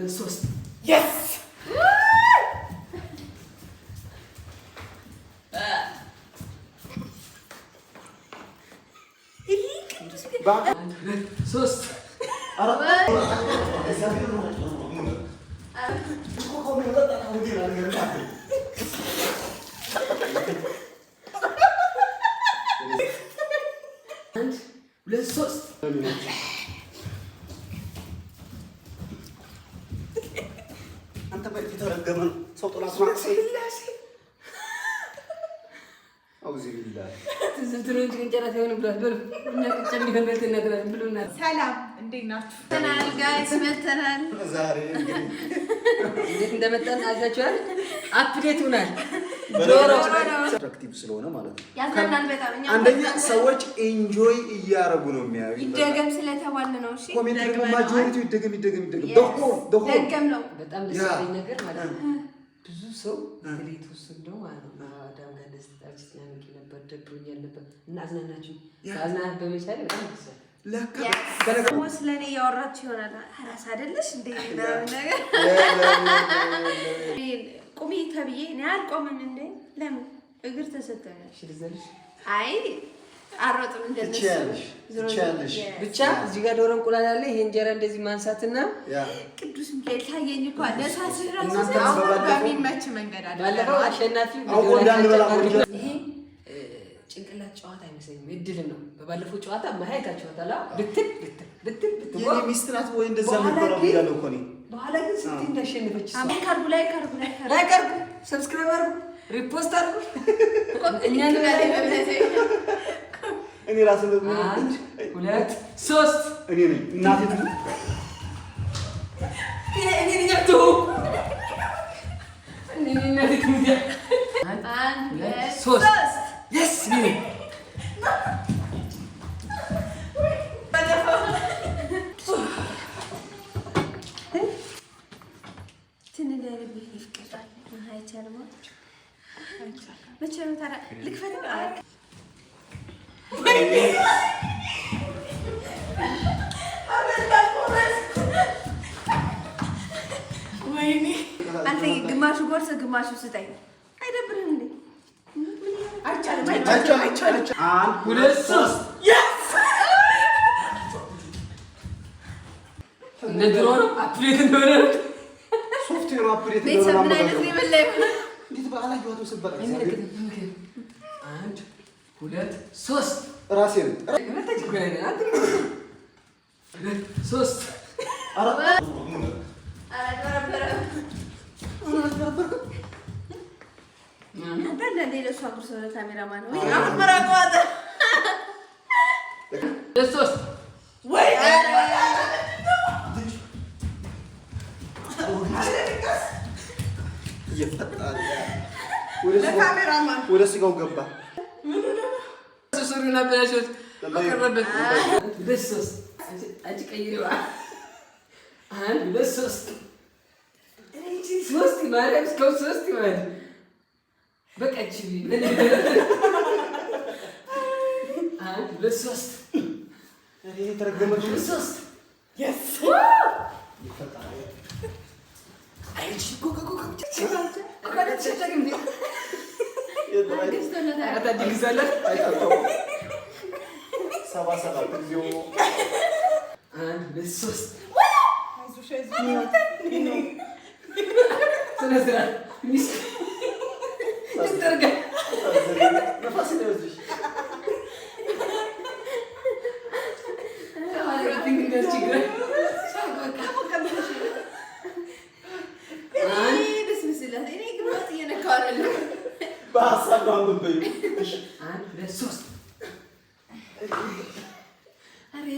ሶስት የስ ሶስት ሁለት ሶስት አንተ በፊት ተረገመ ሰው ጥላት ማክሰ ሰላም እንዴት ናችሁ? ተናል ጋይስ መተናል። ዛሬ እንዴት እንደመጣን አይታችኋል። አፕዴት ሆናል። አትራክቲቭ ስለሆነ ማለት ነው። ያዝናናል በጣም እኛ አንደኛ ሰዎች ኤንጆይ እያረጉ ነው የሚያዩ ይደገም ስለተባለ ነው። እሺ ኮሜንት ደግሞ ማጆሪቲው ይደገም ደገም ነው። በጣም ደስ ያለኝ ነገር ማለት ነው ብዙ ሰው ትሌት ወስደው ማለት ነው አዳም ጋር ደስታችሁ ያንቂ ነበር ደብሮኛል ነበር እና አዝናናችሁ አዝናናት በመቻል በጣም ደስ ለካ ደግሞ ስለኔ ያወራችሁ ይሆናል። አራስ አይደለሽ እንዴ ነገር ቁሚ ተብዬ እኔ አልቆምም እንዴ ለምን እግር ተሰጠኛል? እሺ ልዘልሽ አይ አሮጥም እንደነሱ ትችያለሽ ብቻ እዚህ ጋር ዶሮ እንቁላል አለ። ይሄ እንጀራ እንደዚህ ማንሳትና ቅዱስ ሚካኤል ታየኝ እኮ ለሳስ ራሱ በሚመች መንገድ አለ። ባለፈው አሸናፊ ይሄ ጭንቅላት ጨዋታ አይመስለኝም፣ እድል ነው። በባለፈው ጨዋታ ማይታችኋታል። ብትል የኔ ሚስት ናት ወይ እንደዛ ነበር ያለው እኮ ነው። በኋላ ግን ስንት እንዳሸነፈች ካርቡ ላይ ሰብስክራይብ አድርጉ፣ ሪፖስት አድርጉ። እኔ ራስ ነው አንድ ሁለት ሶስት እኔ ነኝ እናቴ ነው እኔ ነኝ አቶ እኔ ነኝ አንድ ሁለት ሶስት yes me አንተ ግማሹ ጎርስ ግማሹ ስጠኝ። አይደብርህም እንዴ? አንድ ሁለት ሶስት እንደድሮ ነው አፕዴት እንደሆነ ሶፍትዌሩ አፕዴት ቤተሰብ ምን አይነት ሌቭል ላይ ሆነ? እንዴት ባላየኋትም ስበላ አንድ ሁለት ሶስት ራሴ ነው ሶስት ወደ ስጋው ገባ።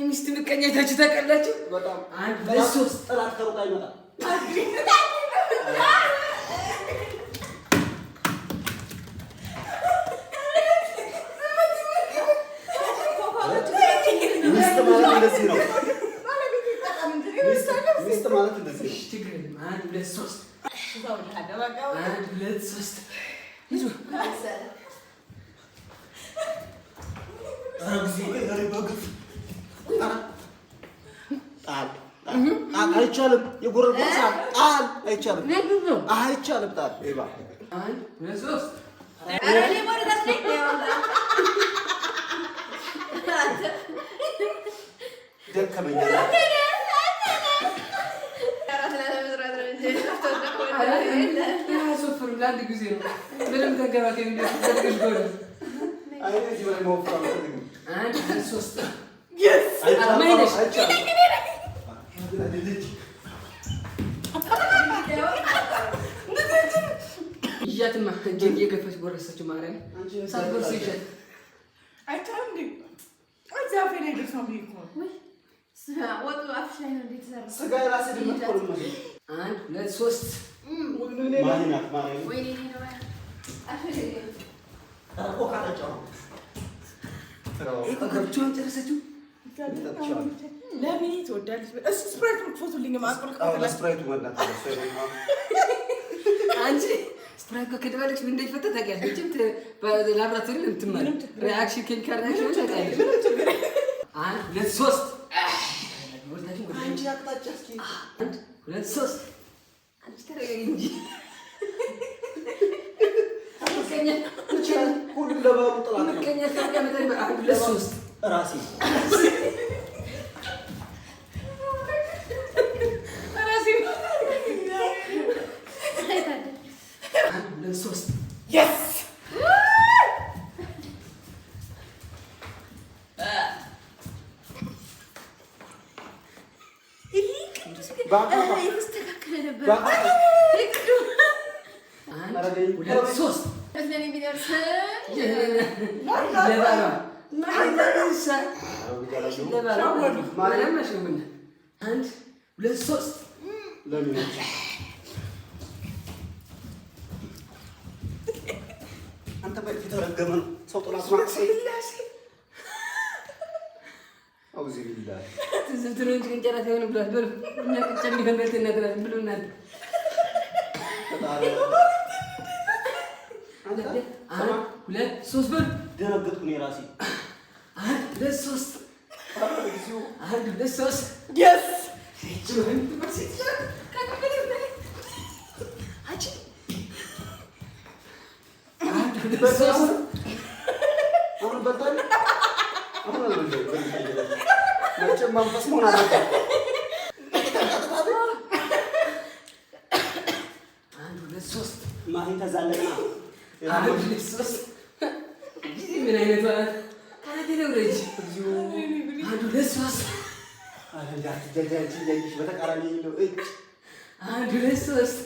ሚስት ምቀኛ አይታችሁ ታውቃላችሁ? በጣም አንድ ሁለት ሶስት ጠላት ከሩቅ አይመጣም። ሚስት ማለት እንደዚህ ነው። ሚስት ማለት እንደዚህ ነው። አንድ ሁለት ሶስት አንድ ሁለት ሶስት አይቻልም። የጎረድ ጣል አይቻልም። አይቻልም። ጣል ይባ አንድ ሁለት ሶስት አረሌ ወደ ታስለኝ ደከመኝ። ለአንድ ጊዜ ነው። ምንም ተንከባከቢ እንደዚህ ጎል እዚህ በላይ መወፈር አንድ ሁለት ሶስት እያትማ እጄን እየገፈች ጎረሰችው። ማርያም ሳትጎርስ ይሻል አይቻልም እንዴ? ዛፌ ላይ ደርሷል ብዬሽ እኮ ነው። ወጡ አፍሽ ላይ ነው እንደተሰራ ስጋ የራሴ ድምፅ እኮ ነው። አንድ ሁለት ሶስት ማሪናት ማሪናት ወይኔ ነው አፍሽ እኮ ካለቻው ገብቻውን ጨረሰችው። ለምን ትወዳለች? እሱ ስፕራይት ፎቶልኝ ማስቆልቀ ስፕራይቱ መላት አንቺ ስፕራይት ከደባለች ምን እንደሚፈጠር ታውቂያለሽ? እቺም በላብራቶሪ ነው የምትማር ሪአክሽን ኬሚካል ሪአክሽን ታውቂያለሽ? አንድ ሁለት ሶስት አንቺ አቅጣጫ እስኪ አንድ ሁለት ሶስት አንቺ ተረጋጊ እንጂ ሁሉም ለባሉ ጥላት ነው። ምቀኛ ታውቂያለሽ? አንድ ሁለት ሶስት ራሴ ሶስት የስ ይስተካከለ ነበር። ሁለት ሶስት ለኔ ቢደርስ አንድ ሁለት ሶስት አንተ በፊት ተረገመ ነው ሰው ጥላት ማክሰይ አውዚ ቢላህ ትዝትሩን ጭንጨራት ይሆን ብሏል። ብሎ እና ቅጨም ይሆንበት እናገራለን ብሎናል። አንድ ሁለት ሶስት ብር ደነገጥኩ ነው ራሴ። አንድ ሁለት ሶስት አንድ ሁለት ሶስት የስ መንፈስ መሆን አለበት። አንድ ሁለት ሶስት ማሂ ተዛለና አንድ ሁለት ሶስት ምን አይነት ማለት ካናቴ ነው ልጅ አንድ ሁለት ሶስት በተቃራኒ ነው። አንድ ሁለት ሶስት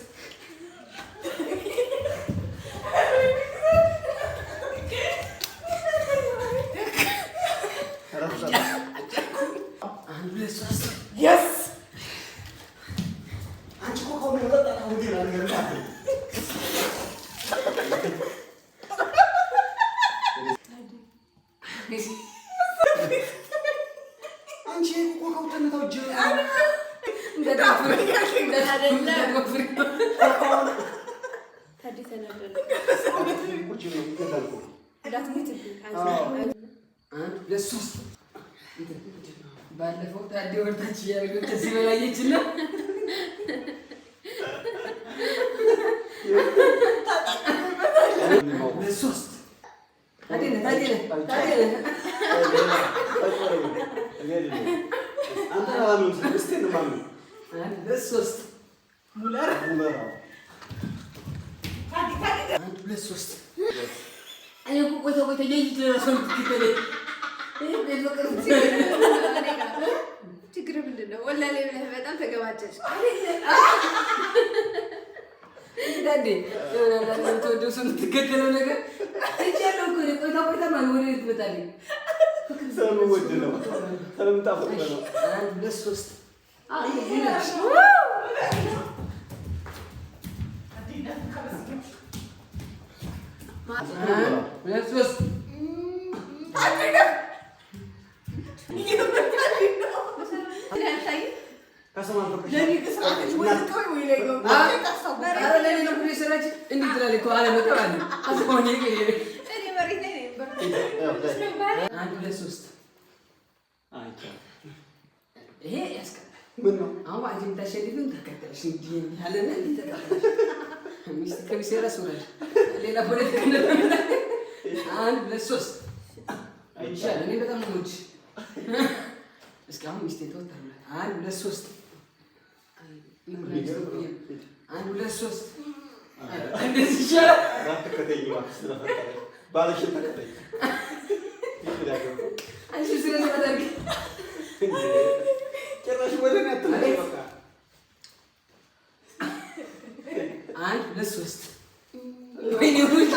የስ አንቺ እኮ ከሆነ ወጣ ታውዲ ነገር ነው። አንቺ እኮ ከውተን ታውጂ ባለፈው ታዲ ወርታች ያረገው ከዚህ በላየችና ለሶስት ታዲነ አንተ አላምን ስለስቴን ማን ለሶስት ሙለር አንድ ለሶስት እኔ እኮ ቆይታ የይት ለራሱ ትከለ ችግር ምንድን ነው? ወላሂ ብለህ በጣም ተገባጨሽ። ዳዴ የሆነ ተወደው ሰው የምትገደለው ነገር እያለው እኮ ቆይታ ማን ወደ ቤት ትመጣለች። ሰው ወድ ነው ተለምጣፈጥ ነው። አንድ ሁለት ሶስት ሁለት ሶስት ይሄ ያስቀጣል። ምን ነው አሁን አንቺ የምታሸንፊው ተከተልሽ እንጂ ያለና እንተጣጣሽ ሚስት ከቢሰራ ሱራሽ ሌላ ፖለቲካ ነበር። አንድ ለሶስት አይቻል እኔ በጣም ነው ሙጭ እስካሁን ሚስቴ ተወጣለ። አንድ ለሶስት አንድ ለሶስት እንደዚህ ይሻላል። አትከተይ ማለት ነው ባለሽ ተከተይ አንቺ ስለዚህ አደርግ ጭራሽ ወደኔ አትመጣ በቃ አንድ ለሶስት ወይኔ ሙጭ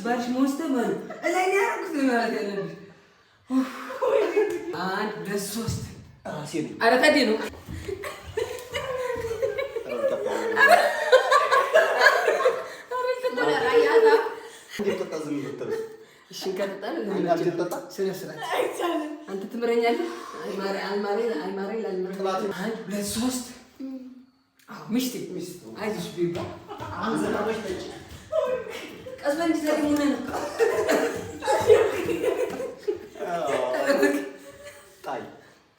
ባሽ ሞስተማን እላይ ያርኩት ማለት ያለብሽ አንድ ለሶስት ራሴ ነው። ኧረ ታዲያ ነው አንተ ትምረኛለህ። አንድ ለሶስት ሚስቴ አይዞሽ ቢባ ቀስበን ዲዛይን ነው ጣይ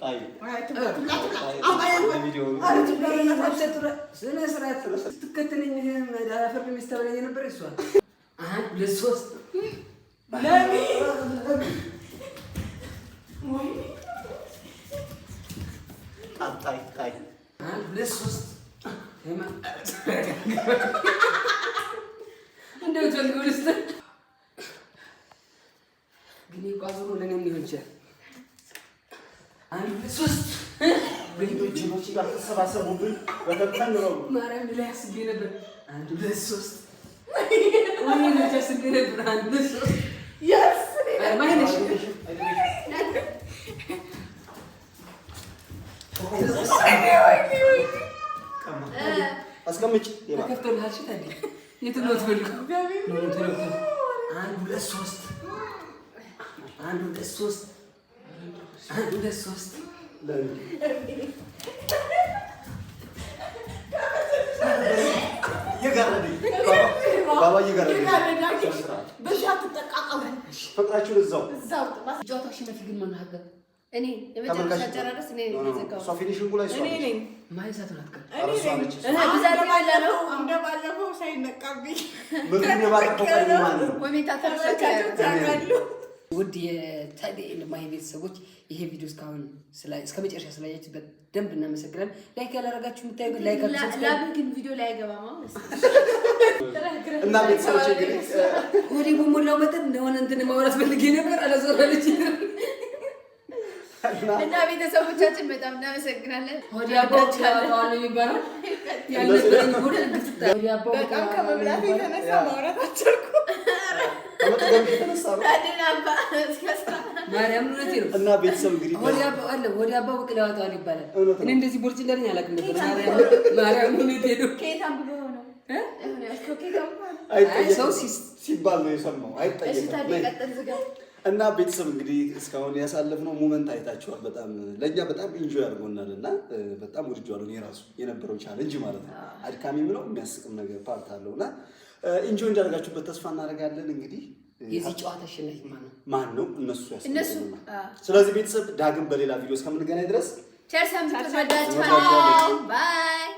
ጣይ ስነ ስርዓት ስትከተለኝ አፈር የሚስተበለኝ ነበር። እሷ አንድ ለሶስት ጣይ ጣይ አንድ ለሶስት እንደው ጀልጉልስተ ግን ይቋዝሩ ለኔም ሊሆን ይችላል። አንድ ለሶስት ቤቶች ነው ሲጋር ተሰባሰቡብን በተጠን ነው ማርያም ላይ አስቤ ነበር። አንድ ለሶስት ወይ ነው አስቤ ነበር። አንድ ለሶስት ያስ ማይነሽ አስቀምጭ ተከፍቶልሃል። እሺ ታዲያ የት ነው ትፈልገው? አንድ ለሶስት አንድ ለሶስት አንድ ለሶስት የጋረደኝ ባባ የጋረደኝ በሻ ተጠቃቀሙ ፍቅራችሁን እዛው ጨዋታው ሽነፍ ግን ምን ሀገር እኔ የመጨረሻ ጨራረስ እኔ ዘጋው ሷ ፊኒሽንግ ላይ ሷ ነኝ ማይሳት ናት ቀን አርሷ ነች ብዛት ያለው እንደባለፈው ሳይነቃብኝ ምን የባለፈው ቀን ማለት ነው። ኮሜንታተር ታውቃሉ። ውድ የታዲያ ለማይ ቤተሰቦች ይሄ ቪዲዮ እስካሁን እስከ መጨረሻ ስላያችሁ በደንብ እናመሰግናለን። ላይክ ያላረጋችሁ የምታዩ ግን ላይክ አድርጉ። ላብን ግን ቪዲዮ ላይ አይገባማ እና ቤተሰቦች እንግዲህ ወዲህ በሞላው መጠን እንደሆነ እንትን ማውራት ፈልጌ ነበር አላዞራለች እና ቤተሰቦቻችን በጣም እናመሰግናለን። ወዲያባው ታዋለ የሚባለው ያለበትን ጉድ እንድትታ ወዲያባው በጣም ከመብላት የተነሳ ማውራት አልቻልኩም። ማርያም እውነቴ ነው። እና ቤተሰብ እንግዲህ ወዲያባው ብቅል ያወጣዋል ይባላል። እኔ እንደዚህ ቦርጭ እንደለኝ አላውቅም ነበር። ማርያም እውነቴ ነው። ከየታም ብሎ ነው ሰው ሲባል ነው የሰማው። አይጠየቅም። እና ቤተሰብ እንግዲህ እስካሁን ያሳለፍነው ሞመንት አይታችኋል። በጣም ለእኛ በጣም ኢንጆይ አድርጎናል እና በጣም ወድጄዋለሁ። እኔ ራሱ የነበረው ቻሌንጅ ማለት ነው። አድካሚም ነው የሚያስቅም ነገር ፓርት አለው እና ኢንጆይ እንዳደረጋችሁበት ተስፋ እናደርጋለን። እንግዲይ የዚህ ጨዋታ አሸናፊ ማን ነው? እነሱ ያስፈልጉና ስለዚህ ቤተሰብ ዳግም በሌላ ቪዲዮ እስከምንገናኝ ድረስ ቸር ሰንብቱ። ባይ